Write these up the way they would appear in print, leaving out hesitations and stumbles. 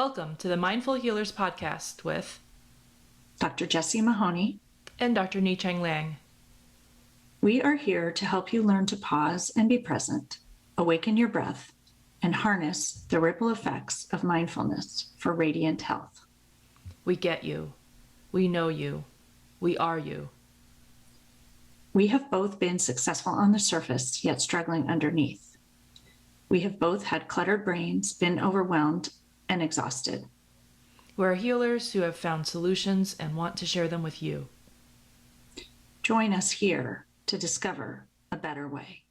Welcome to the Mindful Healers podcast with Dr. Jessie Mahoney and Dr. Ni-Cheng Liang. We are here to help you learn to pause and be present, awaken your breath, and harness the ripple effects of mindfulness for radiant health. We get you. We know you. We are you. We have both been successful on the surface, yet struggling underneath. We have both had cluttered brains, been overwhelmed, and exhausted. We're healers who have found solutions and want to share them with you. Join us here to discover a better way.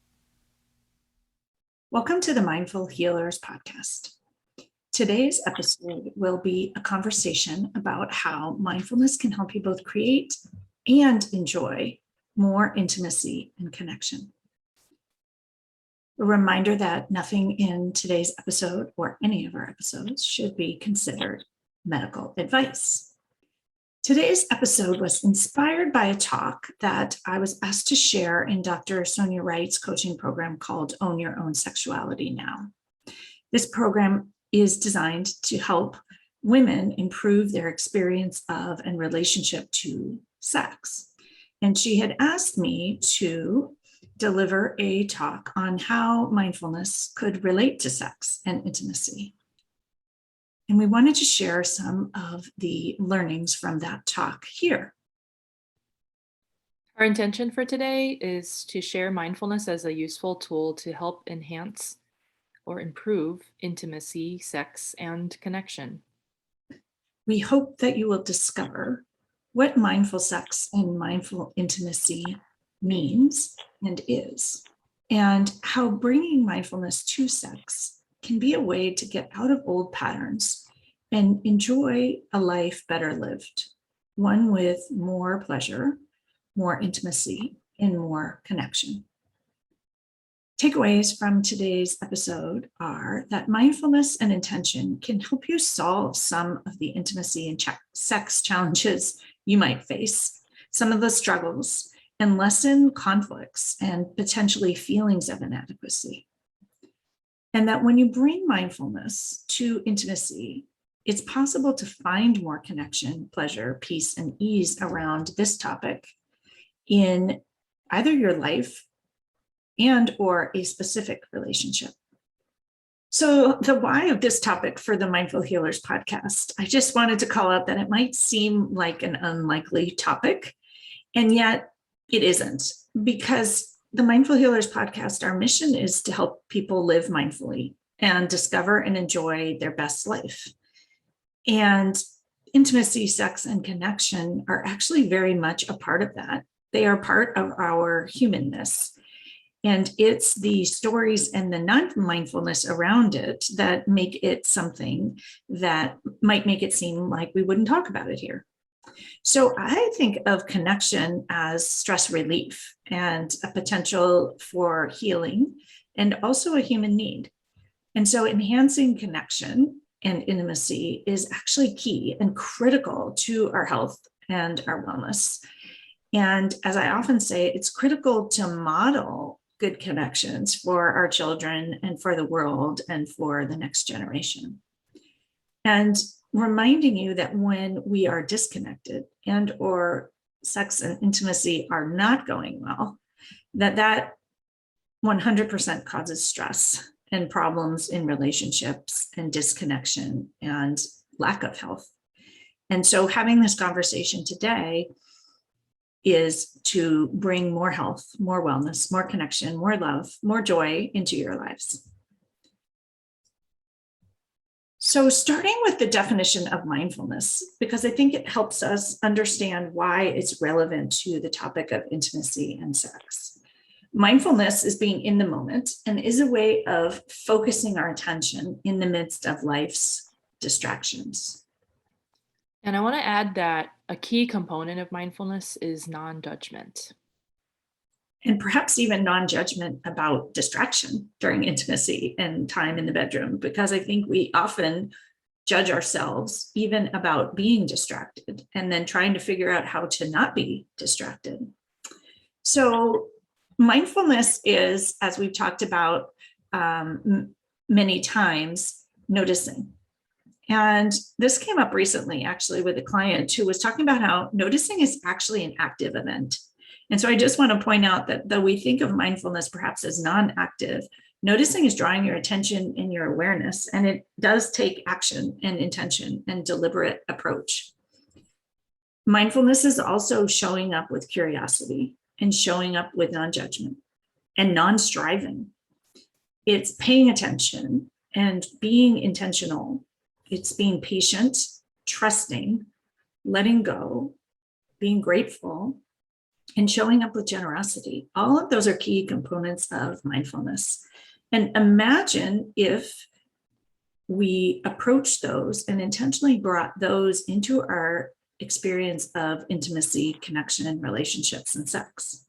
Welcome to the Mindful Healers podcast. Today's episode will be a conversation about how mindfulness can help you both create and enjoy more intimacy and connection. A reminder that nothing in today's episode or any of our episodes should be considered medical advice. Today's episode was inspired by a talk that I was asked to share in Dr. Sonia Wright's coaching program called Own Your Own Sexuality Now. This program is designed to help women improve their experience of and relationship to sex. And she had asked me to deliver a talk on how mindfulness could relate to sex and intimacy. And we wanted to share some of the learnings from that talk here. Our intention for today is to share mindfulness as a useful tool to help enhance or improve intimacy, sex, and connection. We hope that you will discover what mindful sex and mindful intimacy means and is, and how bringing mindfulness to sex can be a way to get out of old patterns and enjoy a life better lived, one with more pleasure, more intimacy, and more connection. Takeaways from today's episode are that mindfulness and intention can help you solve some of the intimacy and sex challenges you might face, some of the struggles, and lessen conflicts and potentially feelings of inadequacy. And that when you bring mindfulness to intimacy, it's possible to find more connection, pleasure, peace, and ease around this topic in either your life and or a specific relationship. So the why of this topic for the Mindful Healers podcast, I just wanted to call out that it might seem like an unlikely topic, and yet it isn't, because the Mindful Healers podcast, our mission is to help people live mindfully and discover and enjoy their best life. And intimacy, sex, and connection are actually very much a part of that. They are part of our humanness. And it's the stories and the non-mindfulness around it that make it something that might make it seem like we wouldn't talk about it here. So I think of connection as stress relief and a potential for healing and also a human need. And so enhancing connection and intimacy is actually key and critical to our health and our wellness. And as I often say, it's critical to model good connections for our children and for the world and for the next generation. And reminding you that when we are disconnected and or sex and intimacy are not going well, that 100% causes stress and problems in relationships and disconnection and lack of health. And so having this conversation today is to bring more health, more wellness, more connection, more love, more joy into your lives. So starting with the definition of mindfulness, because I think it helps us understand why it's relevant to the topic of intimacy and sex. Mindfulness is being in the moment and is a way of focusing our attention in the midst of life's distractions. And I want to add that a key component of mindfulness is non-judgment. And perhaps even non-judgment about distraction during intimacy and time in the bedroom, because I think we often judge ourselves even about being distracted and then trying to figure out how to not be distracted. So mindfulness is, as we've talked about many times, noticing. And this came up recently, actually, with a client who was talking about how noticing is actually an active event. And so I just want to point out that though we think of mindfulness perhaps as non-active, noticing is drawing your attention and your awareness, and it does take action and intention and deliberate approach. Mindfulness is also showing up with curiosity and showing up with non-judgment and non-striving. It's paying attention and being intentional. It's being patient, trusting, letting go, being grateful, and showing up with generosity. All of those are key components of mindfulness. And imagine if we approached those and intentionally brought those into our experience of intimacy, connection, and relationships and sex.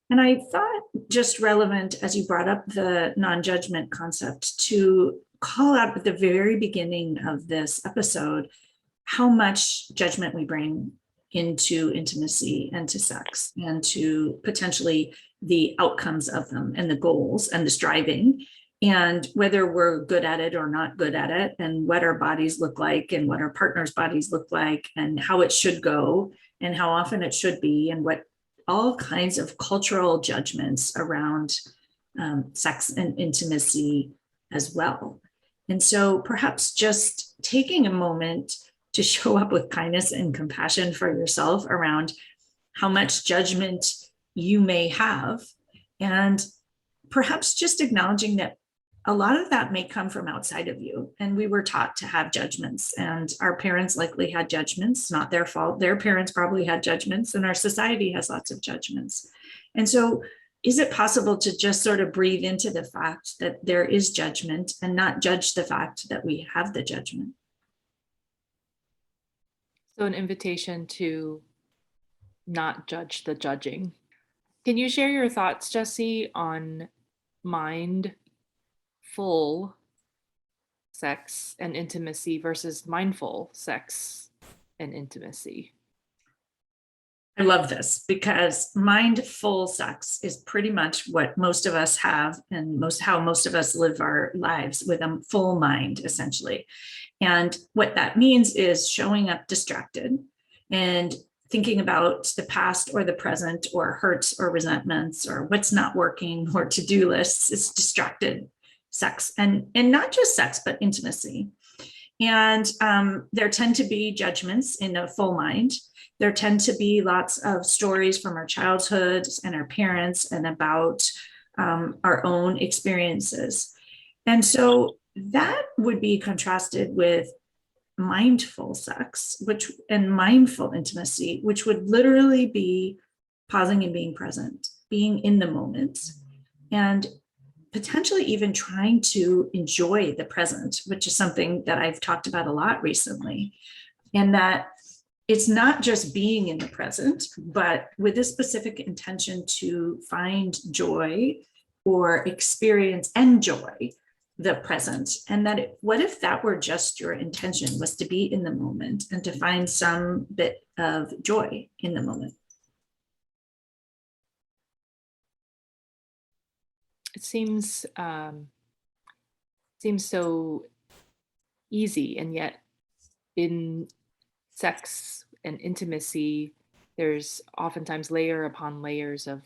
And I thought just relevant, as you brought up the non-judgment concept, to call out at the very beginning of this episode how much judgment we bring into intimacy and to sex and to potentially the outcomes of them and the goals and the striving, and whether we're good at it or not good at it, and what our bodies look like and what our partner's bodies look like and how it should go and how often it should be, and what all kinds of cultural judgments around sex and intimacy as well. And so perhaps just taking a moment to show up with kindness and compassion for yourself around how much judgment you may have, and perhaps just acknowledging that a lot of that may come from outside of you. And we were taught to have judgments, and our parents likely had judgments, not their fault. Their parents probably had judgments, and our society has lots of judgments. And so is it possible to just sort of breathe into the fact that there is judgment and not judge the fact that we have the judgment? So, an invitation to not judge the judging. Can you share your thoughts, Jesse, on mindful sex and intimacy versus mindful sex and intimacy? I love this because mindful sex is pretty much what most of us have, and how most of us live our lives, with a full mind, essentially. And what that means is showing up distracted and thinking about the past or the present or hurts or resentments or what's not working or to-do lists. Is distracted sex, and not just sex, but intimacy. And there tend to be judgments in a full mind. There tend to be lots of stories from our childhood and our parents and about our own experiences. And so that would be contrasted with mindful sex, and mindful intimacy, which would literally be pausing and being present, being in the moment, and potentially even trying to enjoy the present, which is something that I've talked about a lot recently. And that it's not just being in the present, but with a specific intention to find joy or experience, enjoy the present. And that what if that were just your intention, was to be in the moment and to find some bit of joy in the moment? It seems so easy, and yet in sex and intimacy, there's oftentimes layer upon layers of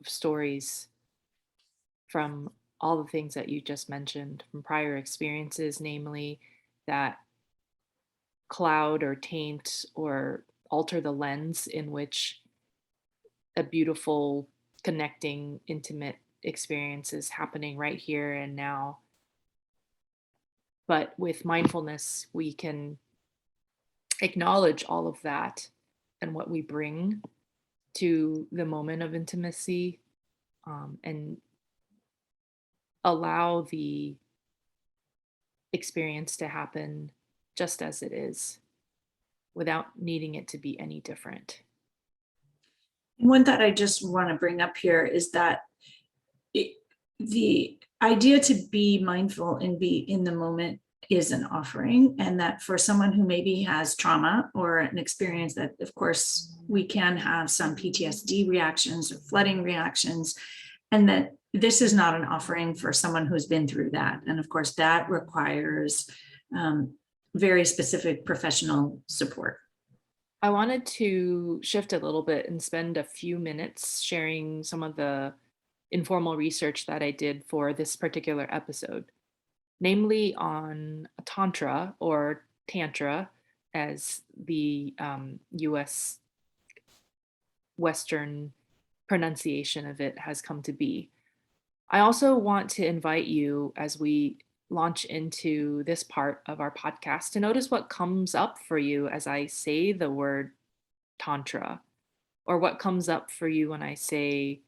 stories from all the things that you just mentioned, from prior experiences, namely, that cloud or taint or alter the lens in which a beautiful, connecting, intimate experience is happening right here and now. But with mindfulness, we can acknowledge all of that and what we bring to the moment of intimacy, and allow the experience to happen just as it is without needing it to be any different. One that I just want to bring up here is that the idea to be mindful and be in the moment is an offering, and that for someone who maybe has trauma or an experience that, of course, we can have some PTSD reactions or flooding reactions, and that this is not an offering for someone who's been through that. And of course, that requires very specific professional support. I wanted to shift a little bit and spend a few minutes sharing some of the informal research that I did for this particular episode, namely on Tantra or Tantra, as the US Western pronunciation of it has come to be. I also want to invite you as we launch into this part of our podcast to notice what comes up for you as I say the word Tantra, or what comes up for you when I say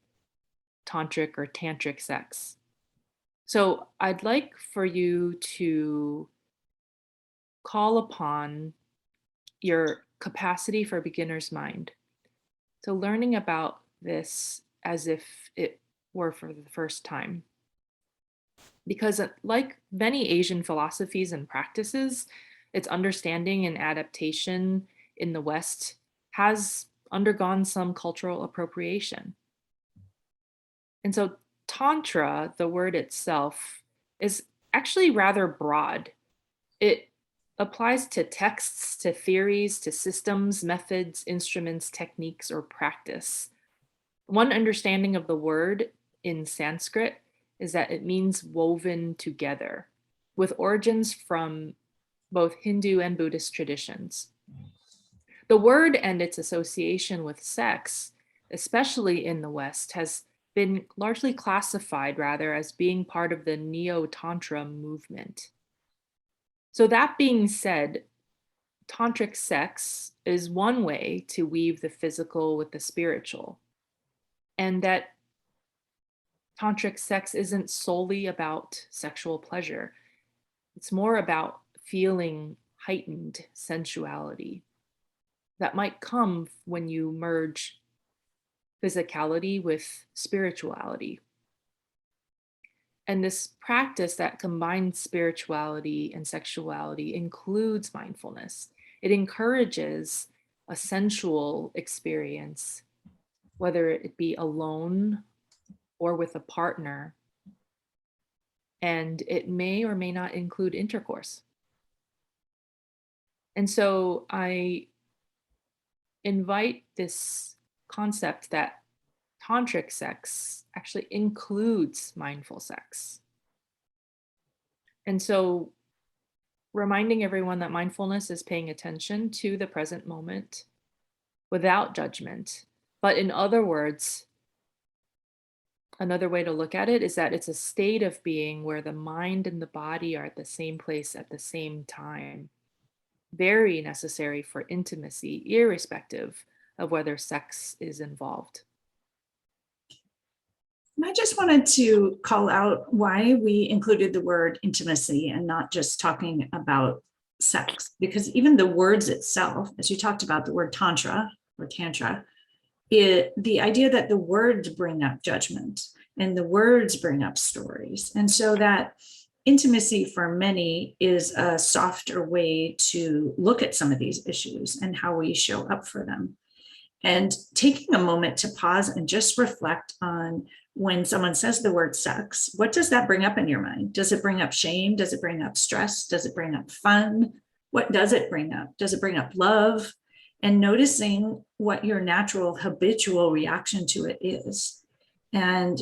tantric or tantric sex. So I'd like for you to call upon your capacity for beginner's mind. So learning about this as if it were for the first time. Because like many Asian philosophies and practices, its understanding and adaptation in the West has undergone some cultural appropriation. And so Tantra, the word itself, is actually rather broad. It applies to texts, to theories, to systems, methods, instruments, techniques, or practice. One understanding of the word in Sanskrit is that it means woven together, with origins from both Hindu and Buddhist traditions. The word and its association with sex, especially in the West, has been largely classified rather as being part of the Neo-Tantra movement. So that being said, tantric sex is one way to weave the physical with the spiritual, and that tantric sex isn't solely about sexual pleasure. It's more about feeling heightened sensuality that might come when you merge physicality with spirituality. And this practice that combines spirituality and sexuality includes mindfulness. It encourages a sensual experience, whether it be alone or with a partner, and it may or may not include intercourse. And so I invite this concept that tantric sex actually includes mindful sex. And so reminding everyone that mindfulness is paying attention to the present moment without judgment. But in other words, another way to look at it is that it's a state of being where the mind and the body are at the same place at the same time. Very necessary for intimacy, irrespective of whether sex is involved. And I just wanted to call out why we included the word intimacy and not just talking about sex, because even the words itself, as you talked about the word tantra or tantra, the idea that the words bring up judgment and the words bring up stories. And so that intimacy for many is a softer way to look at some of these issues and how we show up for them. And taking a moment to pause and just reflect on when someone says the word sex, what does that bring up in your mind? Does it bring up shame? Does it bring up stress? Does it bring up fun? What does it bring up? Does it bring up love? And noticing what your natural habitual reaction to it is. And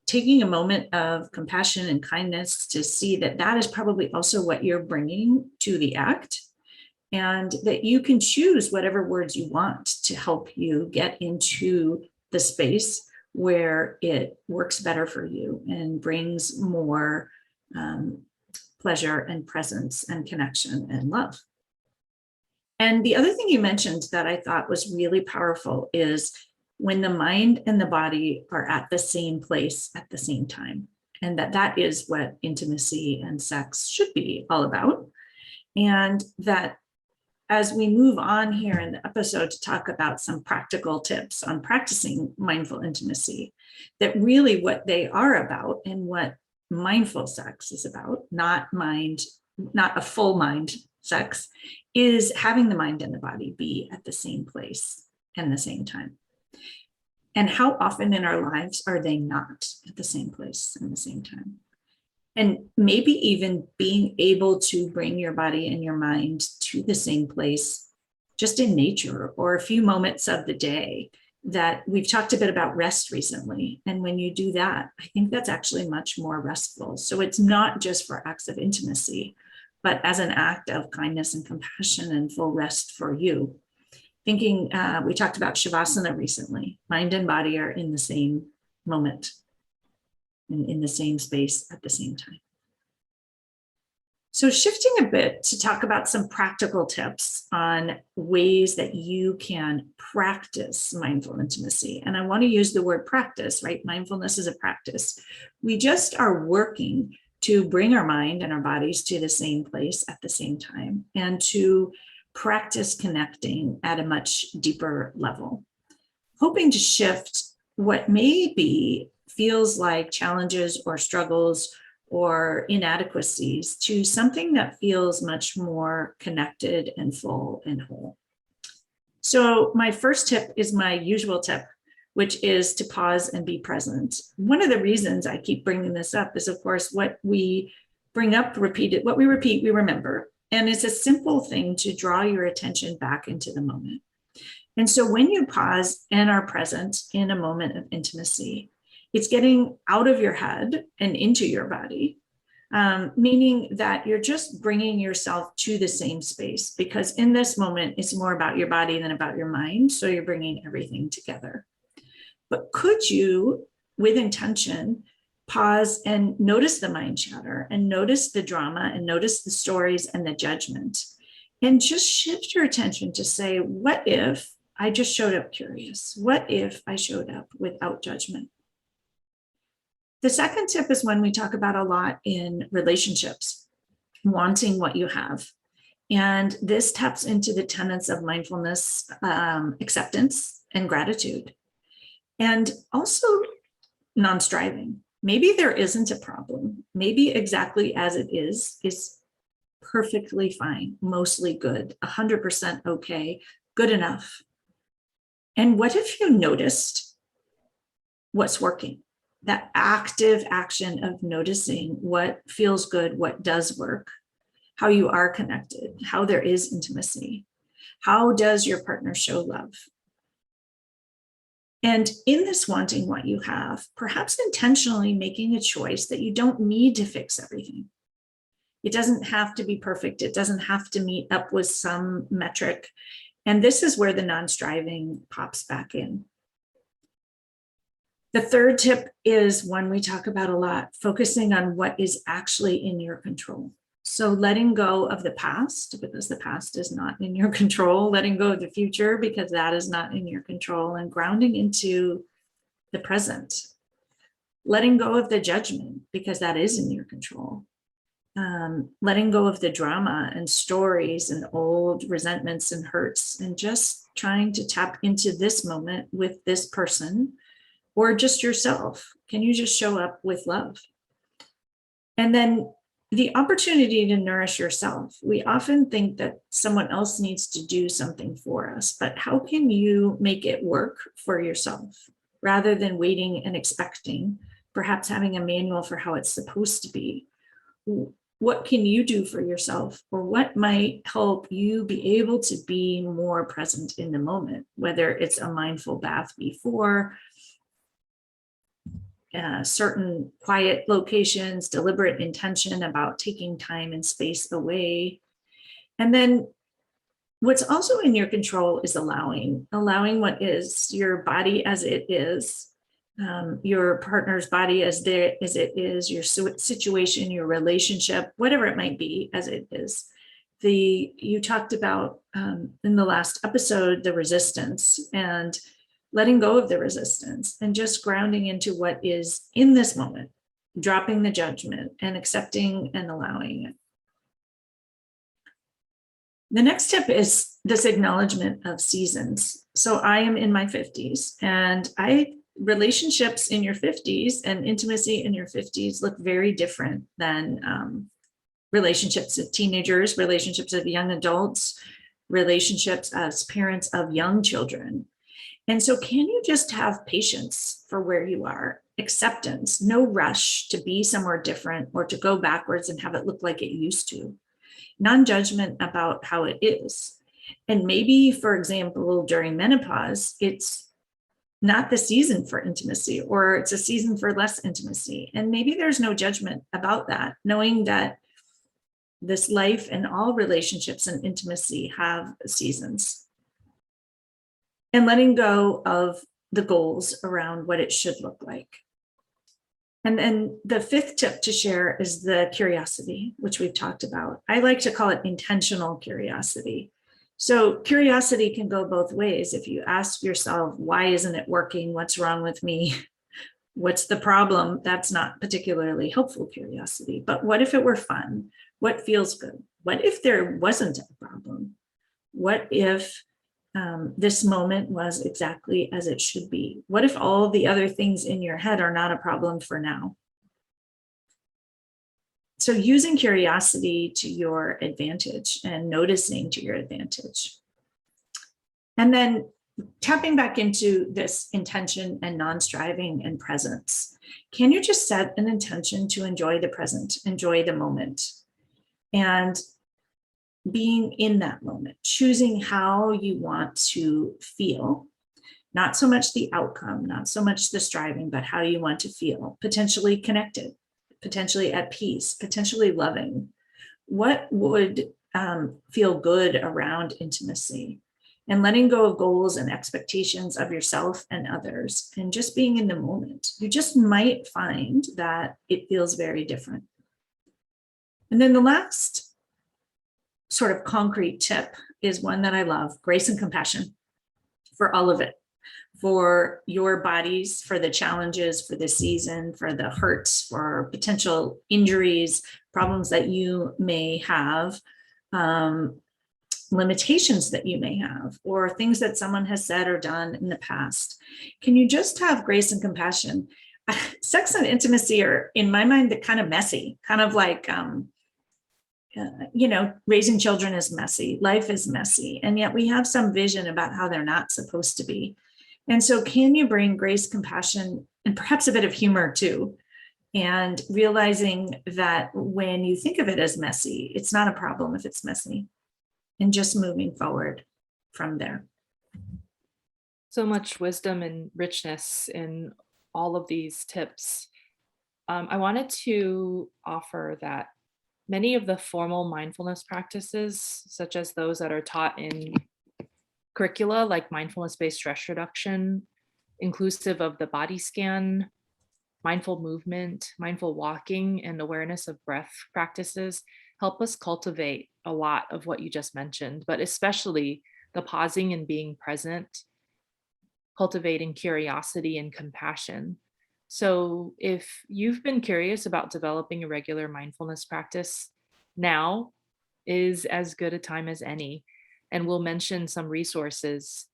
taking a moment of compassion and kindness to see that that is probably also what you're bringing to the act, and that you can choose whatever words you want to help you get into the space where it works better for you and brings more pleasure and presence and connection and love. And the other thing you mentioned that I thought was really powerful is when the mind and the body are at the same place at the same time, and that is what intimacy and sex should be all about. And that as we move on here in the episode to talk about some practical tips on practicing mindful intimacy, that really what they are about and what mindful sex is about, not a full mind sex, is having the mind and the body be at the same place and the same time. And how often in our lives are they not at the same place and the same time? And maybe even being able to bring your body and your mind to the same place just in nature or a few moments of the day. That we've talked a bit about rest recently. And when you do that, I think that's actually much more restful. So it's not just for acts of intimacy, but as an act of kindness and compassion and full rest for you. Thinking, we talked about Shavasana recently. Mind and body are in the same moment and in the same space at the same time. So shifting a bit to talk about some practical tips on ways that you can practice mindful intimacy. And I want to use the word practice, right? Mindfulness is a practice. We just are working to bring our mind and our bodies to the same place at the same time and to practice connecting at a much deeper level, hoping to shift what maybe feels like challenges or struggles or inadequacies to something that feels much more connected and full and whole. So my first tip is my usual tip, which is to pause and be present. One of the reasons I keep bringing this up is, of course, what we bring up repeated, what we repeat, we remember. And it's a simple thing to draw your attention back into the moment. And so when you pause and are present in a moment of intimacy, it's getting out of your head and into your body, meaning that you're just bringing yourself to the same space, because in this moment, it's more about your body than about your mind. So you're bringing everything together. But could you, with intention, pause and notice the mind chatter and notice the drama and notice the stories and the judgment, and just shift your attention to say, what if I just showed up curious? What if I showed up without judgment? The second tip is one we talk about a lot in relationships, wanting what you have. And this taps into the tenets of mindfulness, acceptance, and gratitude. And also non-striving. Maybe there isn't a problem. Maybe exactly as it is perfectly fine, mostly good, 100% okay, good enough. And what if you noticed what's working? That active action of noticing what feels good, what does work, how you are connected, how there is intimacy, how does your partner show love? And in this wanting what you have, perhaps intentionally making a choice that you don't need to fix everything. It doesn't have to be perfect. It doesn't have to meet up with some metric. And this is where the non-striving pops back in. The third tip is one we talk about a lot, focusing on what is actually in your control. So letting go of the past, because the past is not in your control, letting go of the future, because that is not in your control, and grounding into the present. Letting go of the judgment, because that is in your control. Letting go of the drama and stories and old resentments and hurts, and just trying to tap into this moment with this person, or just yourself. Can you just show up with love? And then the opportunity to nourish yourself. We often think that someone else needs to do something for us, but how can you make it work for yourself rather than waiting and expecting, perhaps having a manual for how it's supposed to be? What can you do for yourself, or what might help you be able to be more present in the moment, whether it's a mindful bath before, certain quiet locations, deliberate intention about taking time and space away. And then what's also in your control is allowing what is, your body as it is, your partner's body as it is, your situation, your relationship, whatever it might be as it is. You talked about in the last episode, the resistance, and letting go of the resistance and just grounding into what is in this moment, dropping the judgment and accepting and allowing it. The next tip is this acknowledgement of seasons. So I am in my 50s, and relationships in your 50s and intimacy in your 50s look very different than relationships of teenagers, relationships of young adults, relationships as parents of young children. And so can you just have patience for where you are acceptance, no rush to be somewhere different or to go backwards and have it look like it used to, non-judgment about how it is. And maybe, for example, during menopause, it's not the season for intimacy, or it's a season for less intimacy. And maybe there's no judgment about that, knowing that this life and all relationships and intimacy have seasons. And letting go of the goals around what it should look like. And then the fifth tip to share is the curiosity, which we've talked about. I like to call it intentional curiosity. So curiosity can go both ways. If you ask yourself, why isn't it working? What's wrong with me? What's the problem? That's not particularly helpful curiosity. But what if it were fun? What feels good? What if there wasn't a problem? What if this moment was exactly as it should be? What if all the other things in your head are not a problem for now? So using curiosity to your advantage and noticing to your advantage. And then tapping back into this intention and non-striving and presence. Can you just set an intention to enjoy the present, enjoy the moment, and being in that moment, choosing how you want to feel, not so much the outcome, not so much the striving, but how you want to feel, potentially connected, potentially at peace, potentially loving. What would feel good around intimacy? And letting go of goals and expectations of yourself and others, and just being in the moment. You just might find that it feels very different. And then the last sort of concrete tip is one that I love: grace and compassion for all of it, for your bodies, for the challenges, for the season, for the hurts, for potential injuries, problems that you may have, limitations that you may have, or things that someone has said or done in the past. Can you just have grace and compassion? Sex and intimacy are, in my mind, kind of messy, kind of like, raising children is messy, life is messy, and yet we have some vision about how they're not supposed to be. And so can you bring grace, compassion, and perhaps a bit of humor too, and realizing that when you think of it as messy, it's not a problem if it's messy, and just moving forward from there. So much wisdom and richness in all of these tips. I wanted to offer that many of the formal mindfulness practices, such as those that are taught in curricula like mindfulness-based stress reduction, inclusive of the body scan, mindful movement, mindful walking, and awareness of breath practices, help us cultivate a lot of what you just mentioned, but especially the pausing and being present, cultivating curiosity and compassion. So if you've been curious about developing a regular mindfulness practice, now is as good a time as any. And we'll mention some resources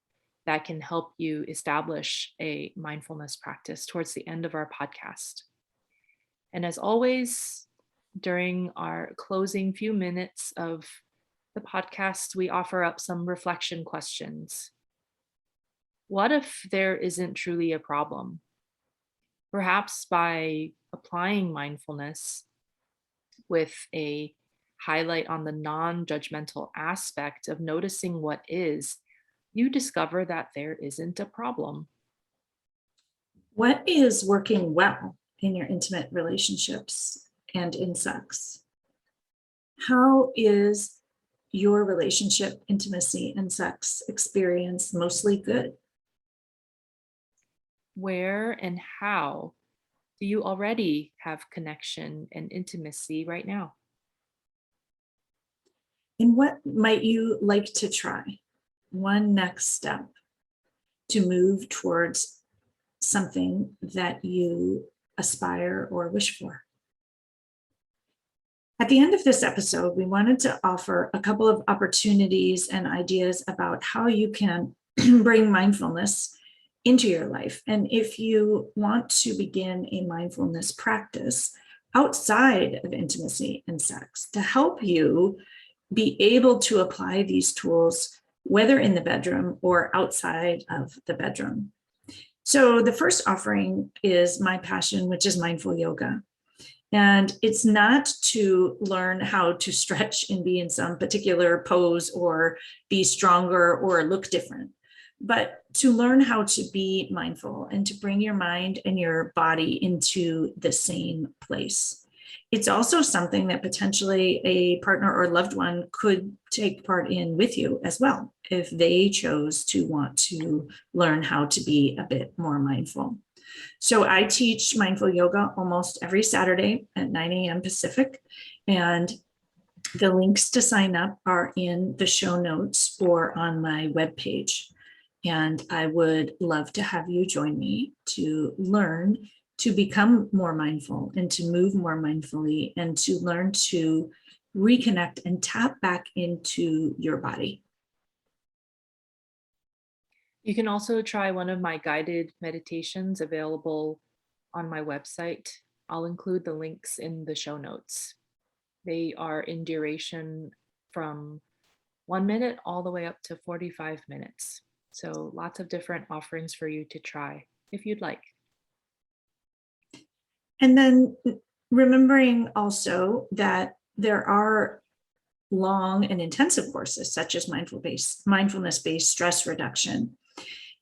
that can help you establish a mindfulness practice towards the end of our podcast. And as always, during our closing few minutes of the podcast, we offer up some reflection questions. What if there isn't truly a problem? Perhaps by applying mindfulness with a highlight on the non-judgmental aspect of noticing what is, you discover that there isn't a problem. What is working well in your intimate relationships and in sex? How is your relationship, intimacy, and sex experience mostly good? Where and how do you already have connection and intimacy right now? And what might you like to try? One next step to move towards something that you aspire or wish for. At the end of this episode, we wanted to offer a couple of opportunities and ideas about how you can bring mindfulness into your life. And if you want to begin a mindfulness practice outside of intimacy and sex to help you be able to apply these tools, whether in the bedroom or outside of the bedroom. So the first offering is my passion, which is mindful yoga. And it's not to learn how to stretch and be in some particular pose or be stronger or look different, but to learn how to be mindful and to bring your mind and your body into the same place. It's also something that potentially a partner or loved one could take part in with you as well, if they chose to want to learn how to be a bit more mindful. So I teach mindful yoga almost every Saturday at 9 a.m. Pacific. And the links to sign up are in the show notes or on my webpage. And I would love to have you join me to learn to become more mindful and to move more mindfully and to learn to reconnect and tap back into your body. You can also try one of my guided meditations available on my website. I'll include the links in the show notes. They are in duration from 1 minute all the way up to 45 minutes. So lots of different offerings for you to try if you'd like. And then remembering also that there are long and intensive courses such as mindfulness-based stress reduction.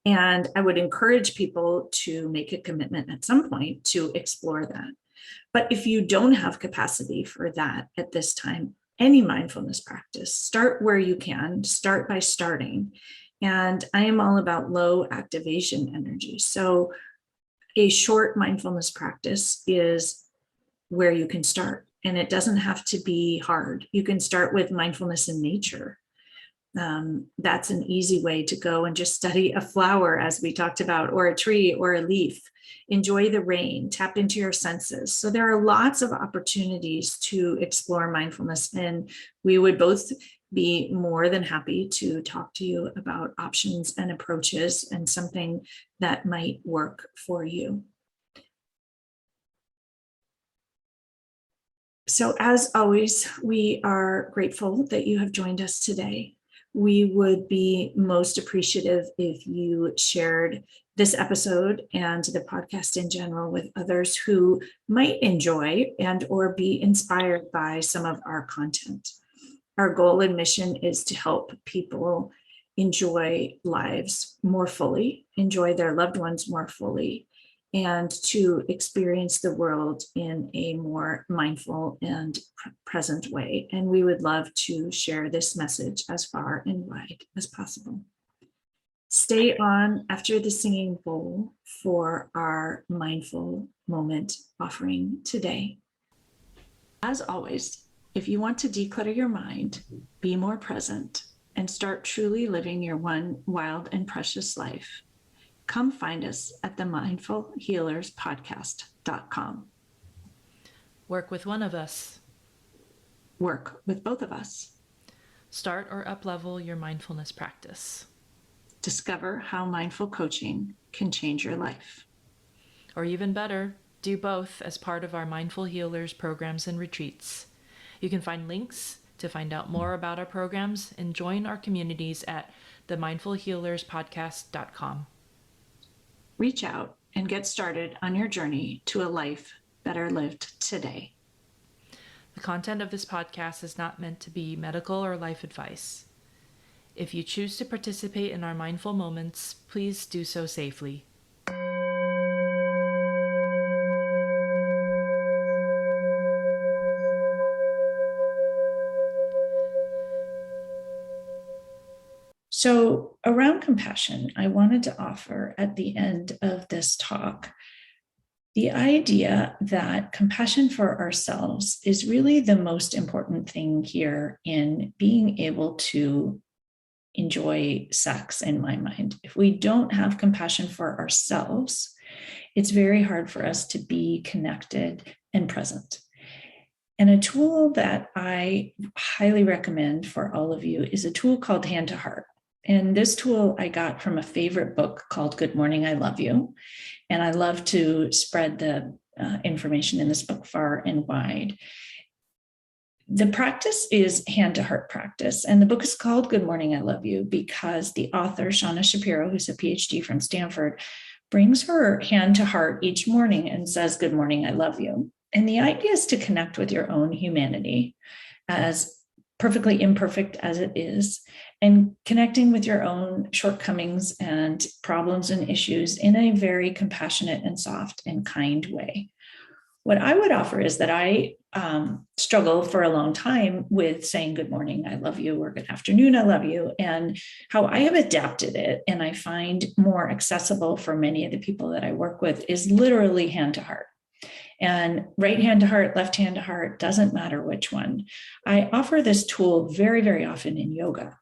And I would encourage people to make a commitment at some point to explore that. But if you don't have capacity for that at this time, any mindfulness practice, start where you can, start by starting. And I am all about low activation energy. So a short mindfulness practice is where you can start. And it doesn't have to be hard. You can start with mindfulness in nature. That's an easy way to go and just study a flower, as we talked about, or a tree or a leaf. Enjoy the rain, tap into your senses. So there are lots of opportunities to explore mindfulness, and we would both be more than happy to talk to you about options and approaches and something that might work for you. So as always, we are grateful that you have joined us today. We would be most appreciative if you shared this episode and the podcast in general with others who might enjoy and or be inspired by some of our content. Our goal and mission is to help people enjoy lives more fully, enjoy their loved ones more fully, and to experience the world in a more mindful and present way. And we would love to share this message as far and wide as possible. Stay on after the singing bowl for our mindful moment offering today. As always, if you want to declutter your mind, be more present, and start truly living your one wild and precious life, come find us at the mindfulhealerspodcast.com. Work with one of us. Work with both of us. Start or up-level your mindfulness practice. Discover how mindful coaching can change your life. Or even better, do both as part of our Mindful Healers programs and retreats. You can find links to find out more about our programs and join our communities at themindfulhealerspodcast.com. Reach out and get started on your journey to a life better lived today. The content of this podcast is not meant to be medical or life advice. If you choose to participate in our mindful moments, please do so safely. So, around compassion, I wanted to offer at the end of this talk the idea that compassion for ourselves is really the most important thing here in being able to enjoy sex, in my mind. If we don't have compassion for ourselves, it's very hard for us to be connected and present. And a tool that I highly recommend for all of you is a tool called Hand to Heart. And this tool I got from a favorite book called Good Morning, I Love You. And I love to spread the information in this book far and wide. The practice is hand to heart practice. And the book is called Good Morning, I Love You because the author, Shauna Shapiro, who's a PhD from Stanford, brings her hand to heart each morning and says, "Good morning, I love you." And the idea is to connect with your own humanity, as perfectly imperfect as it is, and connecting with your own shortcomings and problems and issues in a very compassionate and soft and kind way. What I would offer is that I struggled for a long time with saying good morning, I love you, or good afternoon, I love you. And how I have adapted it, and I find more accessible for many of the people that I work with, is literally hand to heart. And right hand to heart, left hand to heart, doesn't matter which one. I offer this tool very, very often in yoga,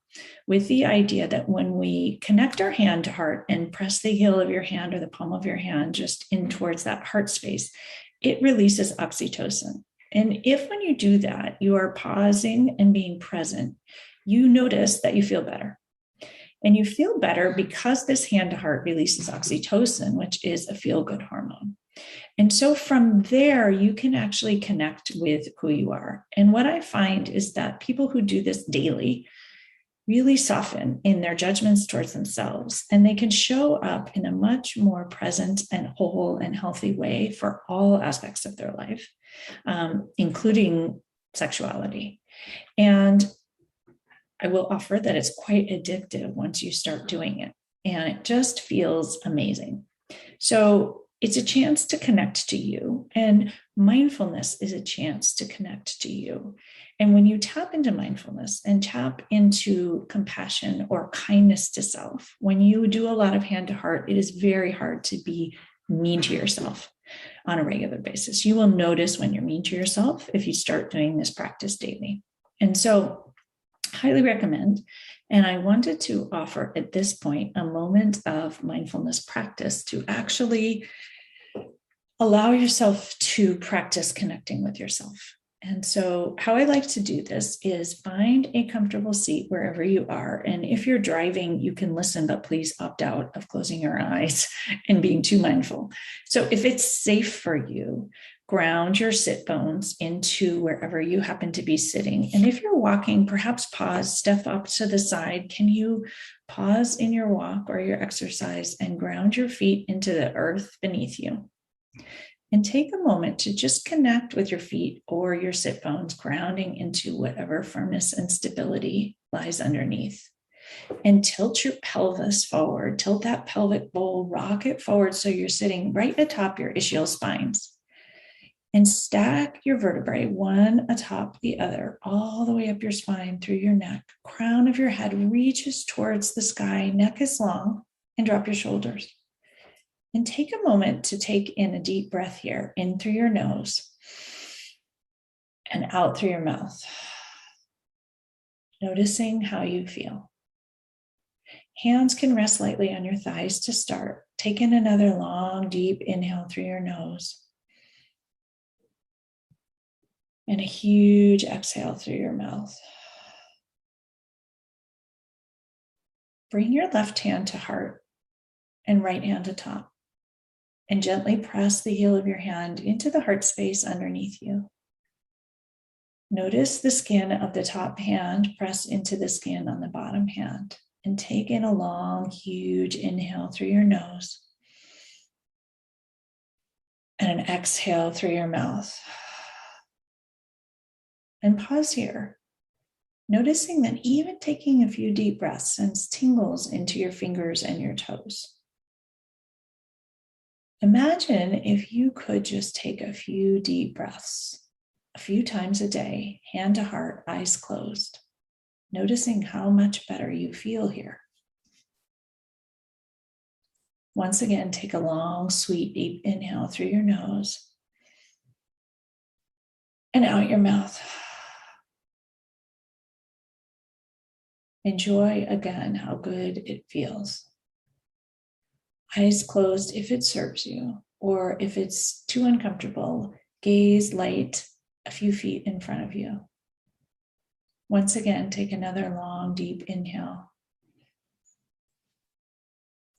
with the idea that when we connect our hand to heart and press the heel of your hand or the palm of your hand just in towards that heart space, it releases oxytocin. And if when you do that, you are pausing and being present, you notice that you feel better. And you feel better because this hand to heart releases oxytocin, which is a feel good hormone. And so from there, you can actually connect with who you are. And what I find is that people who do this daily really soften in their judgments towards themselves, and they can show up in a much more present and whole and healthy way for all aspects of their life, including sexuality. And I will offer that it's quite addictive once you start doing it, and it just feels amazing. So it's a chance to connect to you, and mindfulness is a chance to connect to you. And when you tap into mindfulness and tap into compassion or kindness to self, when you do a lot of hand to heart, it is very hard to be mean to yourself on a regular basis. You will notice when you're mean to yourself if you start doing this practice daily. And so, highly recommend. And I wanted to offer at this point a moment of mindfulness practice to actually allow yourself to practice connecting with yourself. And so how I like to do this is find a comfortable seat wherever you are. And if you're driving, you can listen, but please opt out of closing your eyes and being too mindful. So if it's safe for you, ground your sit bones into wherever you happen to be sitting. And if you're walking, perhaps pause, step up to the side. Can you pause in your walk or your exercise and ground your feet into the earth beneath you? And take a moment to just connect with your feet or your sit bones, grounding into whatever firmness and stability lies underneath. And tilt your pelvis forward, tilt that pelvic bowl, rock it forward so you're sitting right atop your ischial spines. And stack your vertebrae one atop the other, all the way up your spine through your neck. Crown of your head reaches towards the sky, neck is long, and drop your shoulders. And take a moment to take in a deep breath here, in through your nose and out through your mouth, noticing how you feel. Hands can rest lightly on your thighs to start. Take in another long, deep inhale through your nose and a huge exhale through your mouth. Bring your left hand to heart and right hand to top, and gently press the heel of your hand into the heart space underneath you. Notice the skin of the top hand press into the skin on the bottom hand, and take in a long, huge inhale through your nose and an exhale through your mouth. And pause here, noticing that even taking a few deep breaths sends tingles into your fingers and your toes. Imagine if you could just take a few deep breaths, a few times a day, hand to heart, eyes closed, noticing how much better you feel here. Once again, take a long, sweet, deep inhale through your nose and out your mouth. Enjoy again how good it feels. Eyes closed if it serves you, or if it's too uncomfortable, gaze light a few feet in front of you. Once again, take another long, deep inhale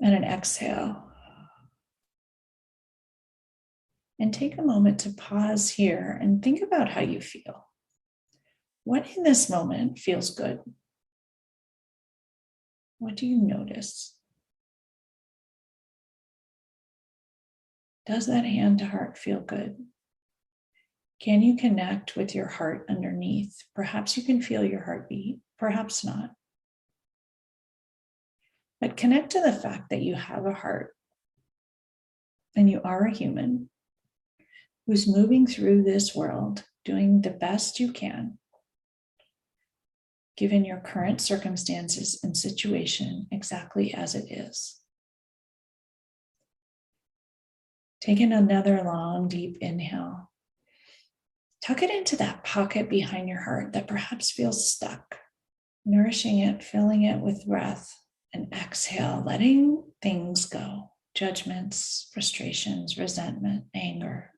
and an exhale. And take a moment to pause here and think about how you feel. What in this moment feels good? What do you notice? Does that hand to heart feel good? Can you connect with your heart underneath? Perhaps you can feel your heartbeat, perhaps not. But connect to the fact that you have a heart and you are a human who's moving through this world, doing the best you can, given your current circumstances and situation exactly as it is. Take in another long, deep inhale. Tuck it into that pocket behind your heart that perhaps feels stuck, nourishing it, filling it with breath, and exhale, letting things go, judgments, frustrations, resentment, anger.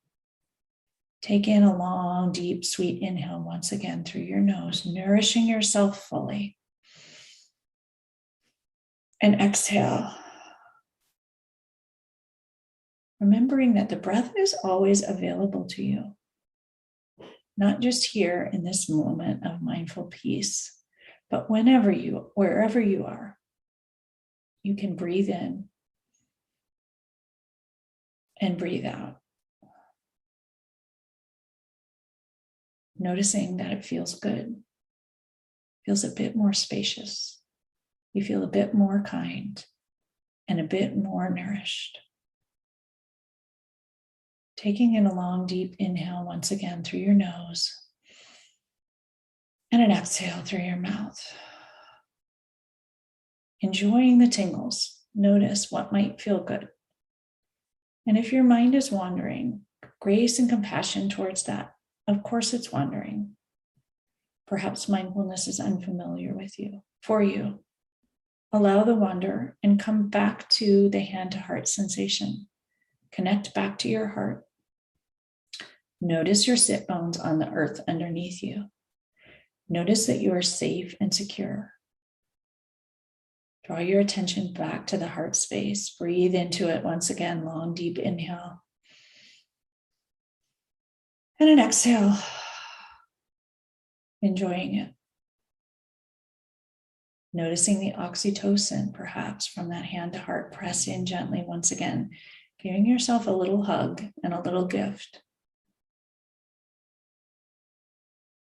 Take in a long, deep, sweet inhale once again through your nose, nourishing yourself fully. And exhale, remembering that the breath is always available to you, not just here in this moment of mindful peace, but wherever you are, you can breathe in and breathe out. Noticing that it feels good, feels a bit more spacious. You feel a bit more kind and a bit more nourished. Taking in a long, deep inhale once again through your nose and an exhale through your mouth. Enjoying the tingles. Notice what might feel good. And if your mind is wandering, grace and compassion towards that. Of course, it's wandering. Perhaps mindfulness is unfamiliar for you. Allow the wander and come back to the hand to heart sensation. Connect back to your heart. Notice your sit bones on the earth underneath you. Notice that you are safe and secure. Draw your attention back to the heart space. Breathe into it once again. Long, deep inhale. And an exhale. Enjoying it. Noticing the oxytocin, perhaps from that hand to heart. Press in gently once again. Giving yourself a little hug and a little gift.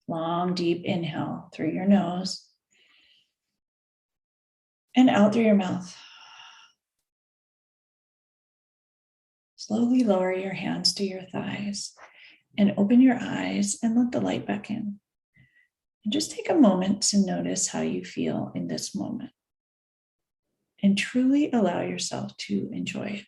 Long, deep inhale through your nose. And out through your mouth. Slowly lower your hands to your thighs and open your eyes and let the light back in. And just take a moment to notice how you feel in this moment and truly allow yourself to enjoy it.